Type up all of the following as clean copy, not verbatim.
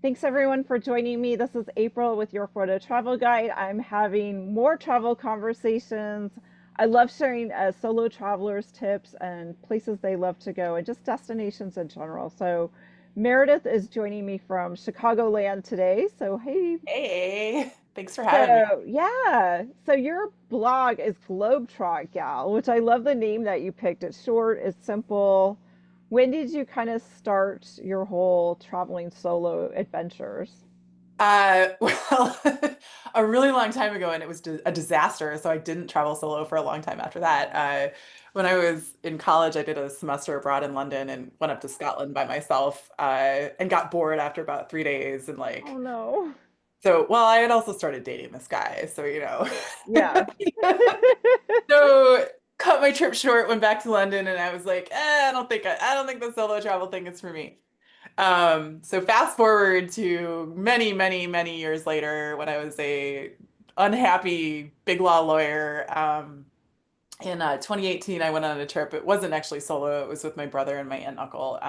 Thanks everyone for joining me. This is April with your Florida Travel Guide. I'm having more travel conversations. I love sharing solo travelers tips and places they love to go and just destinations in general. So Meredith is joining me from Chicagoland today. So hey. Hey, thanks for having me. So yeah. So your blog is GlobeTrotGal, which I love the name that you picked. It's short, it's simple. When did you kind of start your whole traveling solo adventures? Well, a really long time ago, and it was a disaster. So I didn't travel solo for a long time after that. When I was in college, I did a semester abroad in London and went up to Scotland by myself, and got bored after about 3 days. And Oh like, no. so, well, I had also started dating this guy. So, Yeah. so cut my trip short, went back to London, and I was like, I don't think the solo travel thing is for me. So fast forward to many, many, many years later when I was a unhappy big law lawyer. In 2018, I went on a trip. It wasn't actually solo. It was with my brother and my aunt and uncle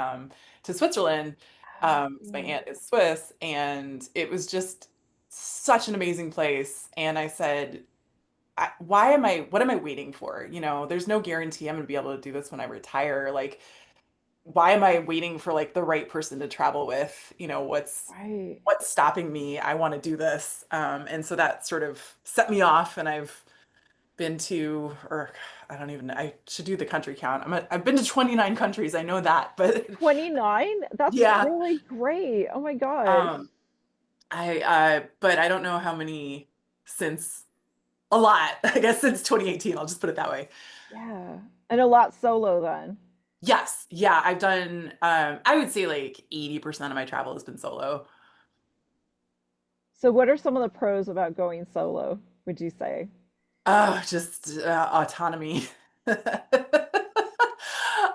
to Switzerland. 'Cause my Oh, aunt is Swiss, and it was just such an amazing place. And I said, what am I waiting for? There's no guarantee I'm going to be able to do this when I retire. Like, why am I waiting for like the right person to travel with? right. What's stopping me? I want to do this. And so that sort of set me off, and I've been to, or I don't even know, I should do the country count. I've been to 29 countries. I know that, but 29? That's yeah. really great. Oh my gosh. Um, but I don't know how many since a lot, I guess since 2018. I'll just put it that way. Yeah. And a lot solo then. Yes. Yeah. I've done, I would say like 80% of my travel has been solo. So what are some of the pros about going solo, would you say? Oh, just autonomy.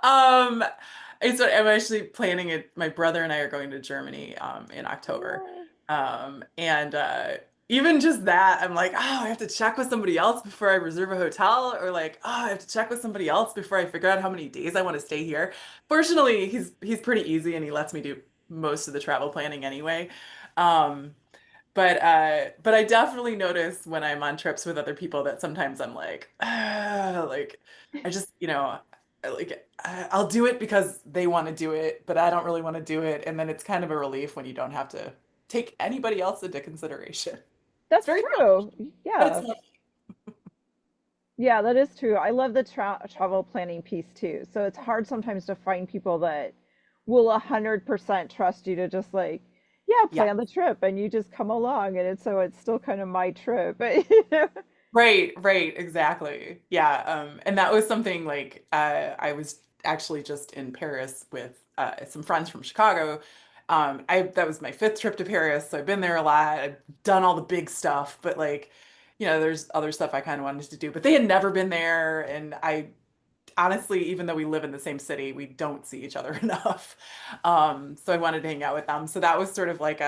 Um, I'm actually planning it. My brother and I are going to Germany in October. Oh, And even just that, I'm like, oh, I have to check with somebody else before I reserve a hotel, or like, oh, I have to check with somebody else before I figure out how many days I want to stay here. Fortunately, he's pretty easy and he lets me do most of the travel planning anyway. Um, but I definitely notice when I'm on trips with other people that sometimes I'm like, like I just, like I'll do it because they want to do it, but I don't really want to do it. And then it's kind of a relief when you don't have to take anybody else into consideration. It's that's very selfish, true. but it's Yeah. not. Yeah, that is true. I love the travel planning piece too. So it's hard sometimes to find people that will 100% trust you to just like, yeah, Yeah. plan the trip and you just come along and it's still kind of my trip. Right, right, exactly. Yeah, and that was something like I was actually just in Paris with some friends from Chicago. I That was my fifth trip to Paris, so I've been there a lot. I've done all the big stuff, but like, there's other stuff I kind of wanted to do, but they had never been there, and I honestly, even though we live in the same city, we don't see each other enough. So I wanted to hang out with them. So that was sort of like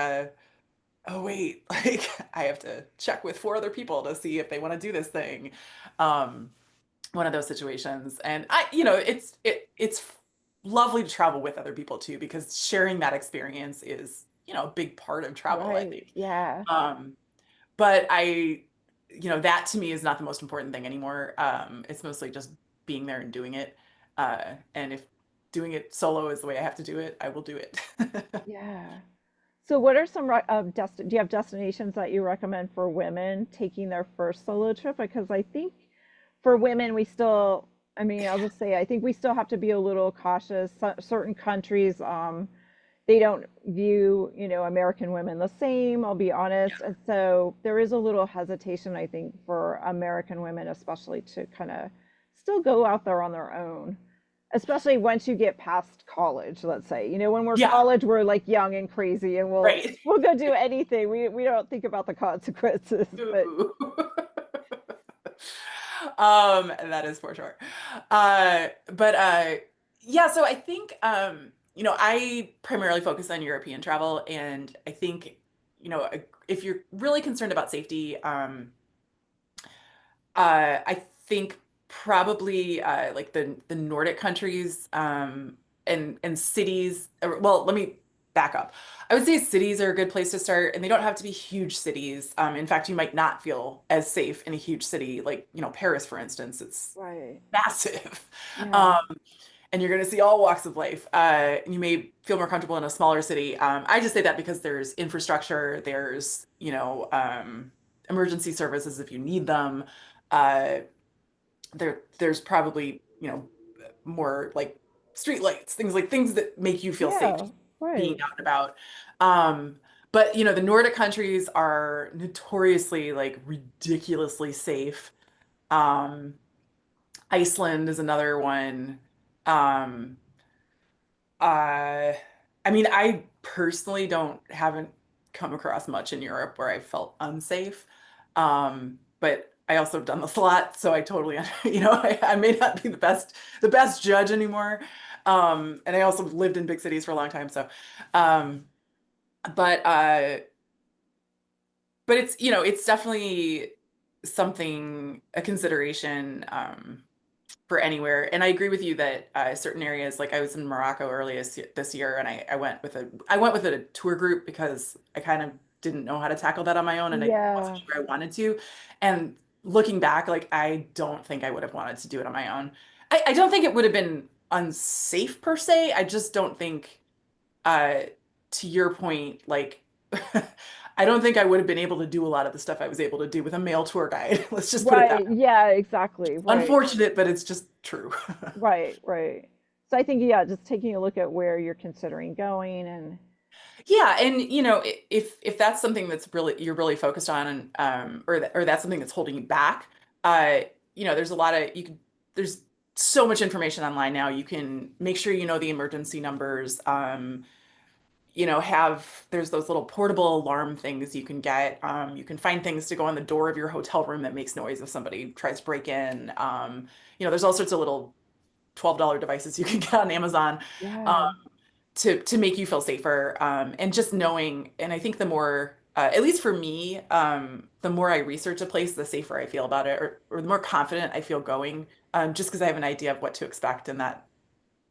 oh wait, like I have to check with four other people to see if they want to do this thing. Um, One of those situations. And it's lovely to travel with other people too, because sharing that experience is, a big part of travel, I Right. think. Yeah. Um, but that to me is not the most important thing anymore. It's mostly just being there and doing it. And if doing it solo is the way I have to do it, I will do it. Yeah. So what are some do you have destinations that you recommend for women taking their first solo trip? Because I think for women, we still, I mean, I'll just say, I think we still have to be a little cautious. Certain countries, they don't view, American women the same, I'll be honest. And so there is a little hesitation, I think, for American women, especially to kind of still go out there on their own, especially once you get past college, let's say. When we're Yeah, college, we're like young and crazy and we'll right. we'll go do anything. We don't think about the consequences, but Ooh. That is for sure. But yeah, so I think I primarily focus on European travel, and I think, if you're really concerned about safety, I think probably like the Nordic countries, and cities. Well, let me back up. I would say cities are a good place to start, and they don't have to be huge cities. In fact, you might not feel as safe in a huge city, like, Paris, for instance. It's Right. massive. Yeah. Um, and you're going to see all walks of life. You may feel more comfortable in a smaller city. I just say that because there's infrastructure, there's, emergency services if you need them. Uh, there's probably, more like street lights, things that make you feel safe Yeah. being Right. out and about. Um, but the Nordic countries are notoriously like ridiculously safe. Um, Iceland is another one. Um, uh, I mean, I personally haven't come across much in Europe where I felt unsafe. But I also have done this a lot, so I totally, I may not be the best judge anymore. And I also lived in big cities for a long time, so, um, but but it's definitely something, a consideration. For anywhere. And I agree with you that certain areas, like I was in Morocco earlier this year, and I went with a tour group because I kind of didn't know how to tackle that on my own, and I wasn't Yeah. sure I wanted to. And looking back, like I don't think I would have wanted to do it on my own. I don't think it would have been unsafe per se. I just don't think, uh, to your point, like I don't think I would have been able to do a lot of the stuff I was able to do with a male tour guide. Let's just put it that Right. Yeah, exactly. Right. unfortunate, but it's just true. Right. Right. So I think, yeah, just taking a look at where you're considering going and Yeah, and if that's something that's really you're really focused on, and or that's something that's holding you back, uh, there's a lot of you can there's so much information online now. You can make sure you know the emergency numbers. There's those little portable alarm things you can get. You can find things to go on the door of your hotel room that makes noise if somebody tries to break in. There's all sorts of little $12 devices you can get on Amazon. Um, yeah. to make you feel safer. And just knowing, and I think the more, at least for me, the more I research a place, the safer I feel about it, or the more confident I feel going, just because I have an idea of what to expect, and that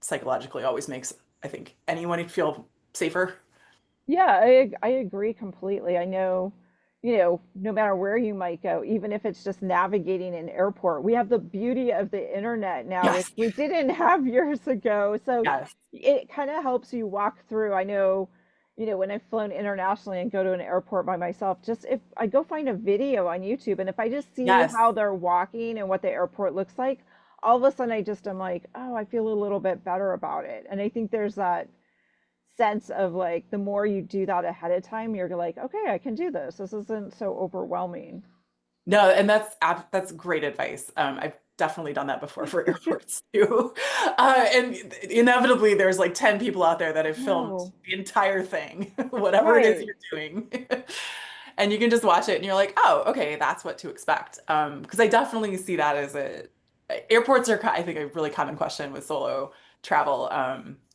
psychologically always makes, I think, anyone feel safer. Yeah, I agree completely. I know, no matter where you might go, even if it's just navigating an airport, we have the beauty of the internet now, which Yes, we didn't have years ago. So yes, it kind of helps you walk through. I know, when I've flown internationally and go to an airport by myself, just if I go find a video on YouTube and if I just see yes. how they're walking and what the airport looks like, all of a sudden I just am like, oh, I feel a little bit better about it. And I think there's that sense of like the more you do that ahead of time, you're like, okay, I can do this. This isn't so overwhelming. No, and that's great advice. I've definitely done that before for airports too. And inevitably, there's like 10 people out there that have filmed No. the entire thing, whatever it is Right. you're doing. And you can just watch it and you're like, oh, okay, that's what to expect. Because I definitely see that as airports are, I think, a really common question with solo travel,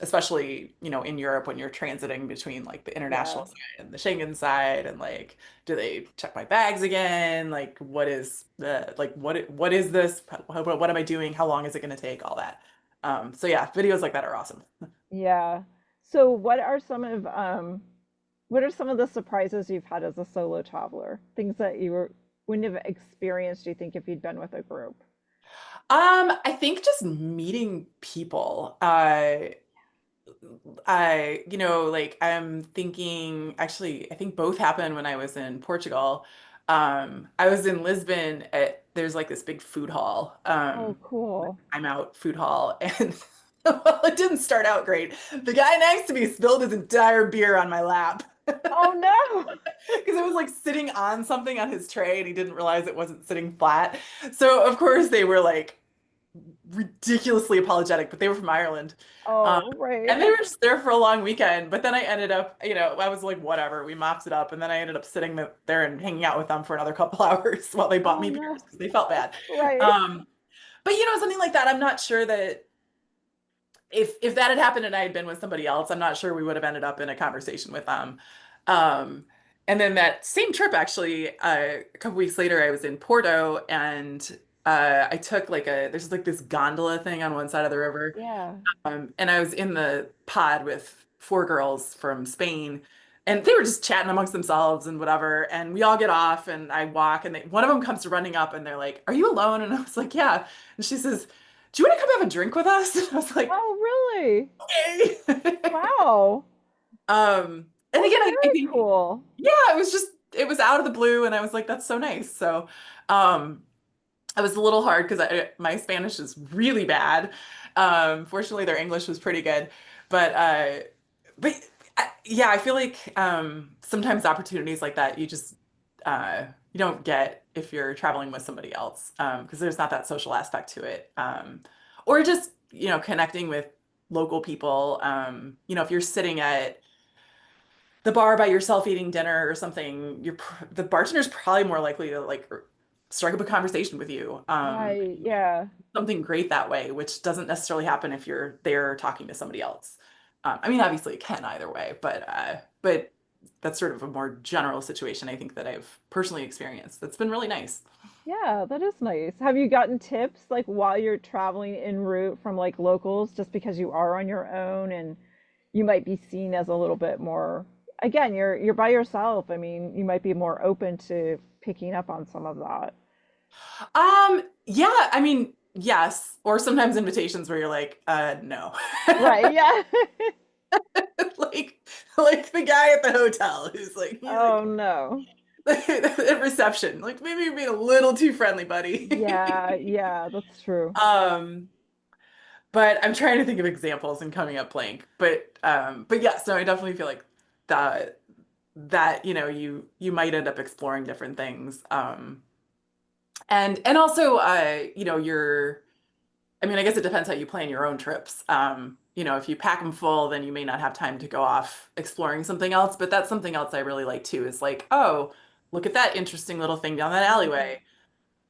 especially, in Europe when you're transiting between like the international Yeah. side and the Schengen side, and like, do they check my bags again? Like, what is this? What am I doing? How long is it going to take? All that. So yeah, videos like that are awesome. Yeah. So what are some of the surprises you've had as a solo traveler? Things that wouldn't have experienced, you think, if you'd been with a group? I think just meeting people. Like I'm thinking, actually, I think both happened when I was in Portugal. I was in Lisbon there's like this big food hall, Oh, cool. I'm out food hall, and well, it didn't start out great. The guy next to me spilled his entire beer on my lap Oh no. because it was like sitting on something on his tray and he didn't realize it wasn't sitting flat. So of course they were like ridiculously apologetic, but they were from Ireland. Um, Oh, right. and they were just there for a long weekend. But then I ended up, I was like, whatever, we mopped it up. And then I ended up sitting there and hanging out with them for another couple hours while they bought Oh me no. beers because they felt bad. Right. Um, but something like that, I'm not sure that if that had happened and I had been with somebody else, I'm not sure we would have ended up in a conversation with them. Um, and then that same trip, actually, a couple weeks later, I was in Porto, and I took there's like this gondola thing on one side of the river. Yeah. And I was in the pod with four girls from Spain, and they were just chatting amongst themselves and whatever. And we all get off, and I walk, and one of them comes running up, and they're like, "Are you alone?" And I was like, "Yeah." And she says, "Do you want to come have a drink with us?" And I was like, Oh, really? "Okay." Wow. And That's again, I very think, cool. yeah, it was out of the blue, and I was like, "That's so nice." So, um, it was a little hard because my Spanish is really bad. Fortunately, their English was pretty good, but but yeah, I feel like sometimes opportunities like that you don't get if you're traveling with somebody else because there's not that social aspect to it, or just connecting with local people. If you're sitting at the bar by yourself eating dinner or something, the bartender's probably more likely to like strike up a conversation with you. Right. Yeah. Something great that way, which doesn't necessarily happen if you're there talking to somebody else. I mean, obviously it can either way, but that's sort of a more general situation I think that I've personally experienced. That's been really nice. Yeah, that is nice. Have you gotten tips like while you're traveling en route from like locals just because you are on your own and you might be seen as a little bit more, again, you're by yourself. I mean, you might be more open to picking up on some of that. Yeah, I mean, yes, or sometimes invitations where you're like, no. Right, yeah. Like like the guy at the hotel who's like he's Oh like no. at reception, like maybe you're being a little too friendly, buddy. Yeah, yeah, that's true. Um, but I'm trying to think of examples and coming up blank. But yes, no, I definitely feel like that you might end up exploring different things. And also you're I mean, I guess it depends how you plan your own trips. If you pack them full, then you may not have time to go off exploring something else. But that's something else I really like too, is like, oh, look at that interesting little thing down that Mhm. alleyway.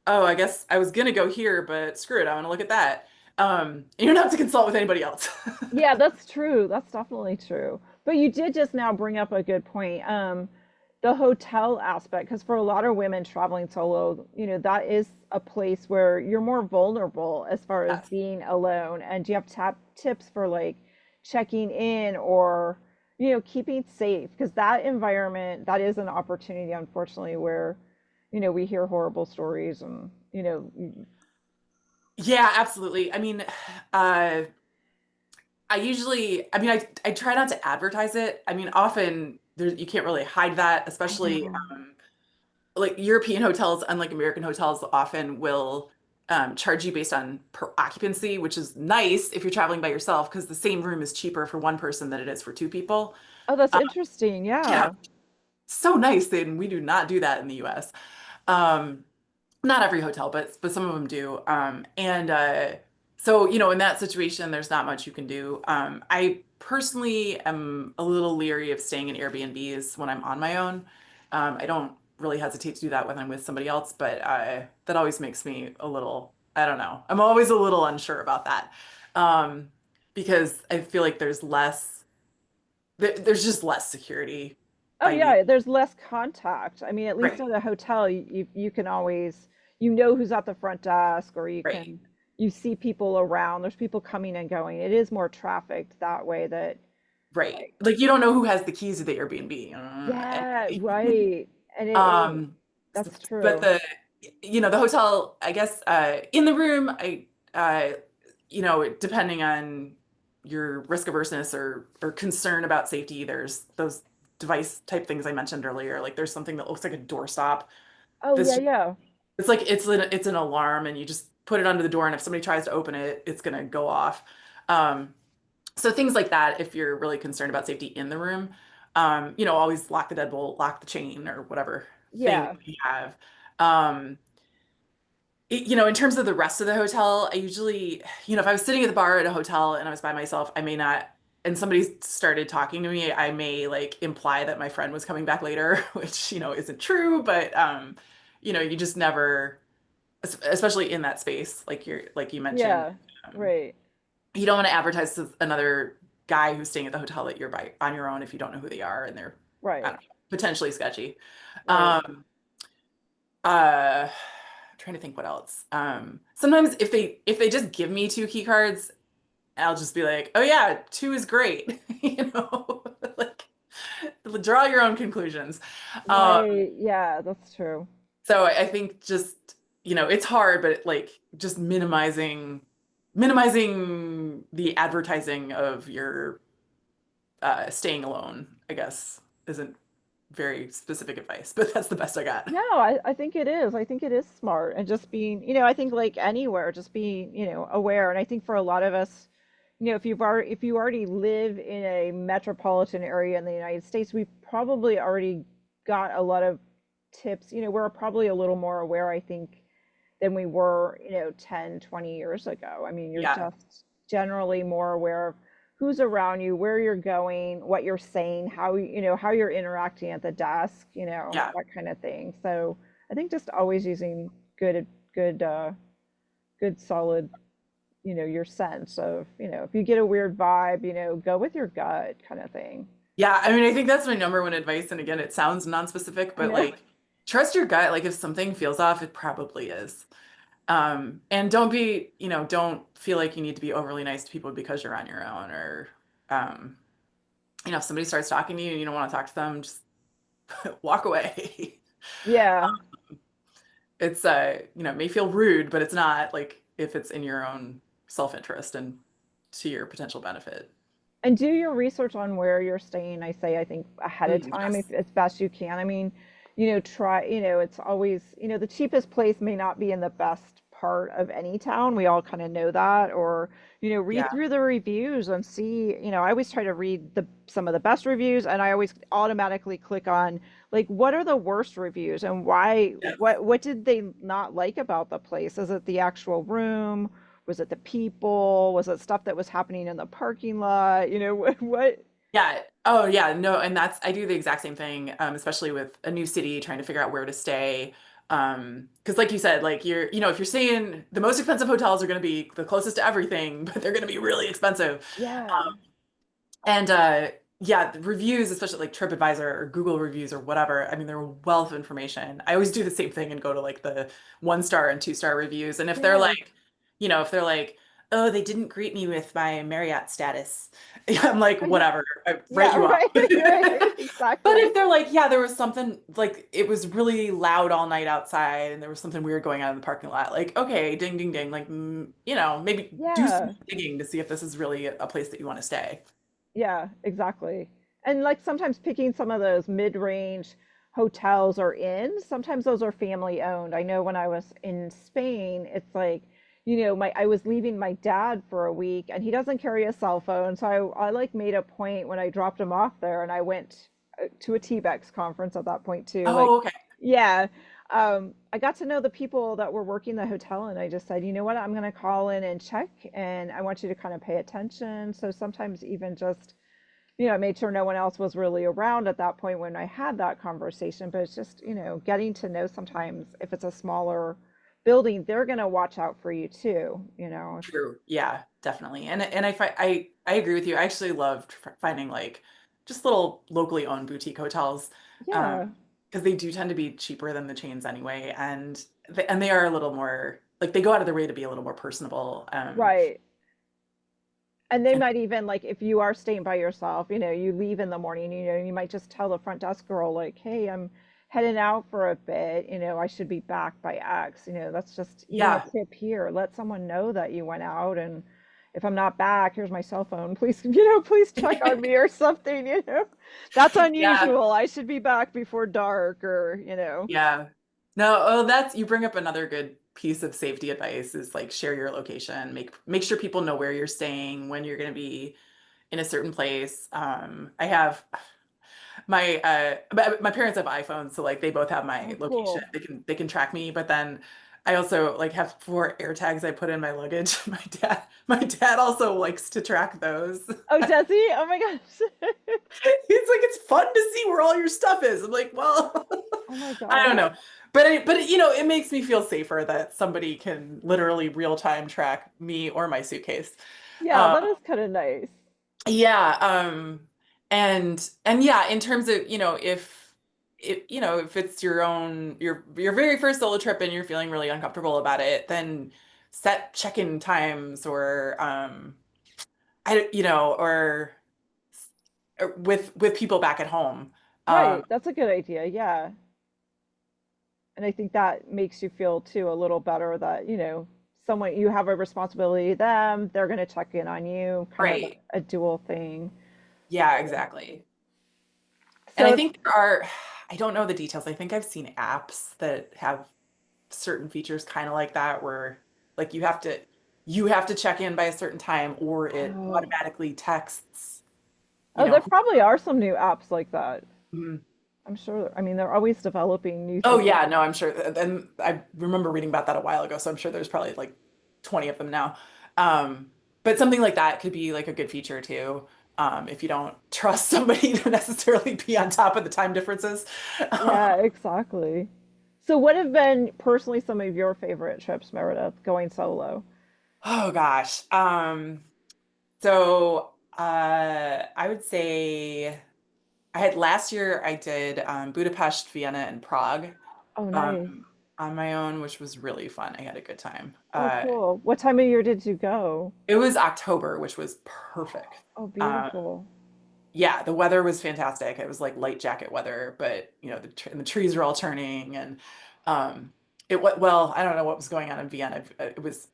Oh, I guess I was gonna go here, but screw it, I want to look at that. And you don't have to consult with anybody else. Yeah, that's true. That's definitely true. But you did just now bring up a good point. The hotel aspect, because for a lot of women traveling solo, that is a place where you're more vulnerable as far as Yes. being alone. And do you have tips for like checking in or, keeping safe? Because that environment, that is an opportunity, unfortunately, where, we hear horrible stories and, Yeah, absolutely. I mean, uh, I mean, I try not to advertise it. I mean, often you can't really hide that, I especially know. like European hotels, unlike American hotels, often will charge you based on per occupancy, which is nice if you're traveling by yourself because the same room is cheaper for one person than it is for two people. Oh, that's Uh, interesting. yeah, Yeah. so nice. And we do not do that in the US. Um, Not every hotel, but some of them do. And so, in that situation, there's not much you can do. I personally am a little leery of staying in Airbnbs when I'm on my own. I don't really hesitate to do that when I'm with somebody else, but that always makes me a little, I don't know. I'm always a little unsure about that. Um, because I feel like there's just less security Oh by being yeah, there's less contact. I mean, at least right, at a hotel, you can always who's at the front desk, or right. you see people around. There's people coming and going. It is more trafficked that way. That Right. like Like you don't know who has the keys to the Airbnb. yeah, right. And Um, that's but true. the hotel, I guess, in the room, depending on your risk averseness or concern about safety, there's those device type things I mentioned earlier. Like there's something that looks like a doorstop. Oh That's yeah, just, yeah, it's an alarm, and you just put it under the door, and if somebody tries to open it, it's gonna go off. Um, so things like that, if you're really concerned about safety in the room, always lock the deadbolt, lock the chain, or whatever thing yeah, you have. Um, in terms of the rest of the hotel, I usually, if I was sitting at the bar at a hotel and I was by myself, I may not, and somebody started talking to me, I may like imply that my friend was coming back later, which, isn't true, but, you just never, especially in that space, like you mentioned, yeah. um, Right, you don't want to advertise to another guy who's staying at the hotel that you're by on your own if you don't know who they are and they're, I right, don't know, potentially sketchy. right. Um, trying to think what else. Sometimes if they just give me two key cards I'll just be like, oh yeah, two is great. Like draw your own conclusions. Um, Right. Yeah, that's true. so I think just, it's hard, but like just minimizing the advertising of your staying alone, I guess, isn't very specific advice, but that's the best I got. No, I think it is. I think it is smart. And just being, I think like anywhere, just being, aware. And I think for a lot of us, if you already live in a metropolitan area in the United States, we've probably already got a lot of tips. We're probably a little more aware, I think, than we were, 10, 20 years ago. I mean, you're Yeah, just generally more aware of who's around you, where you're going, what you're saying, how you're interacting at the desk, yeah. that kind of thing. So I think just always using good, good, good, solid, your sense of, if you get a weird vibe, go with your gut kind of thing. Yeah, I mean, I think that's my number one advice. And again, it sounds non-specific, I but know. like trust your gut. Like if something feels off, it probably is. And don't feel like you need to be overly nice to people because you're on your own or, um, if somebody starts talking to you and you don't want to talk to them, just walk away. Yeah. It's, it may feel rude, but it's not like if it's in your own self-interest and to your potential benefit. And do your research on where you're staying. I think ahead of time if Yes. as best you can. I mean, try, it's always, the cheapest place may not be in the best part of any town. We all kind of know that. Or, read Yeah. through the reviews and see, I always try to read some of the best reviews, and I always automatically click on like what are the worst reviews and why, Yes. what did they not like about the place? Is it the actual room? Was it the people? Was it stuff that was happening in the parking lot? What? Yeah. Oh, yeah. No, and I do the exact same thing, especially with a new city, trying to figure out where to stay. Because like you said, like if you're staying, the most expensive hotels are going to be the closest to everything, but they're going to be really expensive. Yeah. And yeah, the reviews, especially like TripAdvisor or Google reviews or whatever, I mean, they're a wealth of information. I always do the same thing and go to like the 1 star and 2 star reviews. And Yes. if they're like, oh, they didn't greet me with my Marriott status, I'm like, whatever, I write Yeah, you off. right. Right. But Exactly. if they're like, yeah, there was something like it was really loud all night outside and there was something weird going on in the parking lot, like, okay, ding, ding, ding, like, maybe do some Yeah. digging to see if this is really a place that you want to stay. Yeah, exactly. And like sometimes picking some of those mid-range hotels or inns, sometimes those are family owned. I know when I was in Spain, it's like, my I was leaving my dad for a week and he doesn't carry a cell phone. So I like made a point when I dropped him off there and I went to a T-Bex conference at that point too. Like, Oh, okay. yeah. I got to know the people that were working the hotel and I just said, you know what, I'm going to call in and check and I want you to kind of pay attention. So sometimes even just, I made sure no one else was really around at that point when I had that conversation. But it's just, getting to know sometimes if it's a smaller building, they're going to watch out for you too. True. Yeah, definitely. And I agree with you. I actually loved finding like just little locally owned boutique hotels, um, Yeah, because they do tend to be cheaper than the chains anyway, and they are a little more like they go out of their way to be a little more personable. right. And they And might even like if you are staying by yourself, you leave in the morning, you might just tell the front desk girl like, "Hey, I'm heading out for a bit, I should be back by X." That's just even a yeah, tip here. Let someone know that you went out and if I'm not back, here's my cell phone. Please, please check on me or something. That's yeah, unusual. I should be back before dark or. yeah. No, oh, you bring up another good piece of safety advice is like share your location, make sure people know where you're staying, when you're going to be in a certain place. I have my parents have iPhones, so like they both have my Oh, location. cool. They can track me, but then I also like have 4 AirTags I put in my luggage. My dad also likes to track those. Oh, does he? Oh my gosh. He's like, it's fun to see where all your stuff is. I'm like, well, Oh my I don't gosh. know. But it makes me feel safer that somebody can literally real time track me or my suitcase. Yeah, Um, that is kind of nice. Yeah, and yeah, in terms of, if it's your very first solo trip and you're feeling really uncomfortable about it, then set check-in times or or with people back at home. Right. Um, That's a good idea. Yeah. And I think that makes you feel too a little better that, someone you have a responsibility to them, they're going to check in on you, kind of right. a dual thing. Yeah, exactly. And I So, think there are, I don't know the details. I think I've seen apps that have certain features kind of like that where like you have to check in by a certain time or it oh, automatically texts, you oh, there know. probably are some new apps like that. Mhm. I'm sure. I mean, they're always developing new Oh things. yeah, no, I'm sure. And I remember reading about that a while ago, so I'm sure there's probably like 20 of them now. But something like that could be like a good feature too. If you don't trust somebody to necessarily be on top of the time differences. Yeah, exactly. So, what have been personally some of your favorite trips, Meredith, going solo? Oh gosh. So I would say I had last year I did Budapest, Vienna, and Prague Oh, nice. um, on my own, which was really fun. I had a good time. Oh, cool. What time of year did you go? It was October, which was perfect. Oh, Um, beautiful. yeah, the weather was fantastic. It was like light jacket weather, but the trees were all turning and well, I don't know what was going on in Vienna. It was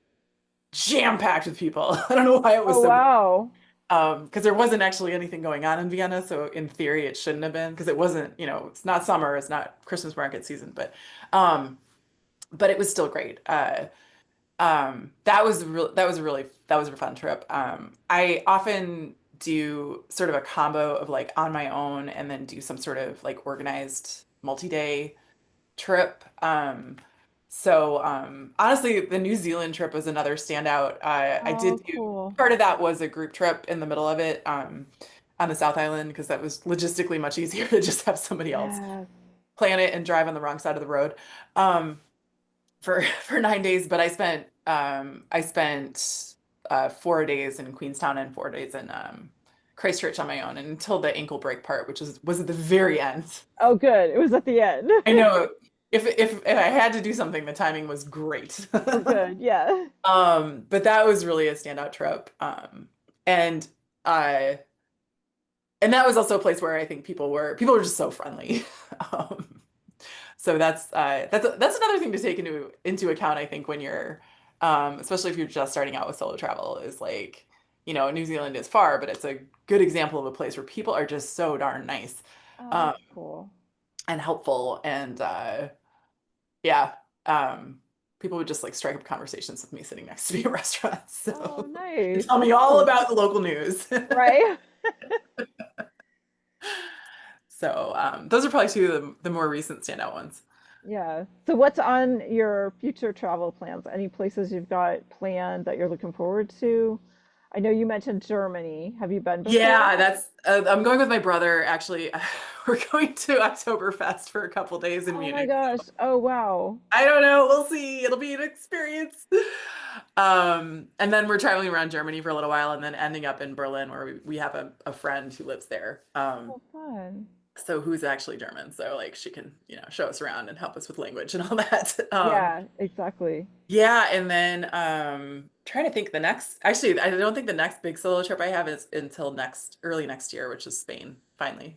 jam-packed with people. I don't know why it was Oh, so wow. because there wasn't actually anything going on in Vienna, so in theory it shouldn't have been because it wasn't, it's not summer, it's not Christmas market season, but it was still great. That was a fun trip. I often do sort of a combo of like on my own and then do some sort of like organized multi-day trip. Honestly, the New Zealand trip was another standout. I Oh, did do cool. part of that was a group trip in the middle of it, on the South Island because that was logistically much easier to just have somebody else Yes. plan it and drive on the wrong side of the road. Um, for 9 days, but I spent 4 days in Queenstown and 4 days in Christchurch on my own, and until the ankle break part, which was at the very end. Oh, good. It was at the end. I know if I had to do something, the timing was great. Oh, good. Yeah. But that was really a standout trip. And uh, and that was also a place where I think people were just so friendly. Um, So that's another thing to take into account, I think, when you're especially if you're just starting out with solo travel, is like, New Zealand is far, but it's a good example of a place where people are just so darn nice Oh, um, that's cool. and helpful. And yeah, people would just like strike up conversations with me sitting next to me at restaurants. Oh, So they nice. tell me all about the local news. Right? So those are probably two of the more recent standout ones. Yeah. So what's on your future travel plans? Any places you've got planned that you're looking forward to? I know you mentioned Germany. Have you been before? Yeah, I'm going with my brother actually. We're going to Oktoberfest for a couple days in Oh my Munich. gosh. Oh wow. I don't know, we'll see. It'll be an experience. And then we're traveling around Germany for a little while and then ending up in Berlin where we have a friend who lives there. Oh fun. So who's actually German. So like she can, show us around and help us with language and all that. Yeah, exactly. Yeah, and then trying to think the next actually I don't think the next big solo trip I have is until next early next year, which is Spain, finally.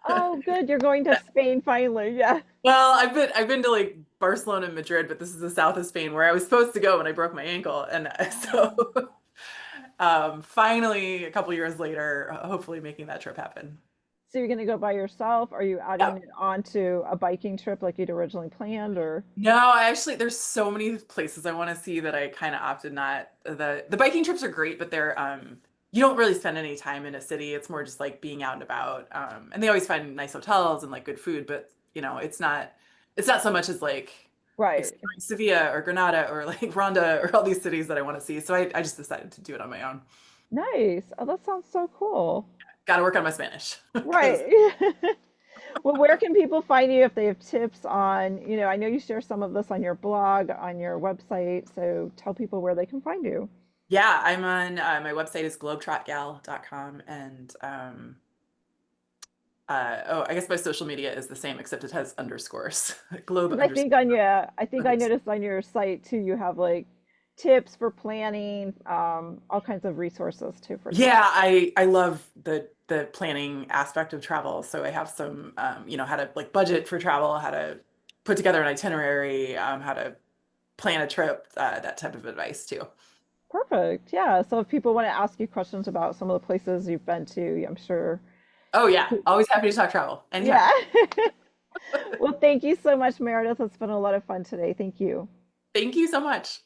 Oh good, you're going to Spain finally. Yeah. Well, I've been to like Barcelona and Madrid, but this is the south of Spain where I was supposed to go when I broke my ankle. And so Oh. finally a couple years later, hopefully making that trip happen. So you're gonna go by yourself? Are you Yeah. adding it onto a biking trip like you'd originally planned or? No, I actually there's so many places I want to see that I kind of opted not. The biking trips are great, but they're you don't really spend any time in a city. It's more just like being out and about. And they always find nice hotels and like good food, but it's not so much as like Right. exploring Sevilla or Granada or like Ronda or all these cities that I want to see. So I just decided to do it on my own. Nice. Oh, that sounds so cool. Got to work on my Spanish because Right. Well, where can people find you if they have tips on, I know you share some of this on your blog, on your website, so tell people where they can find you. yeah, I'm on my website is globetrotgal.com and I guess my social media is the same except it has underscores. Globe Because I think underscore on your, I think I underscore. noticed on your site too, you have like tips for planning, all kinds of resources too for Yeah, travel. I love the planning aspect of travel. So I have some how to like budget for travel, how to put together an itinerary, how to plan a trip, that type of advice too. Perfect. Yeah. So if people want to ask you questions about some of the places you've been to, I'm sure. Oh yeah, always happy to talk travel anytime. Yeah. Well, thank you so much, Meredith. It's been a lot of fun today. Thank you. Thank you so much.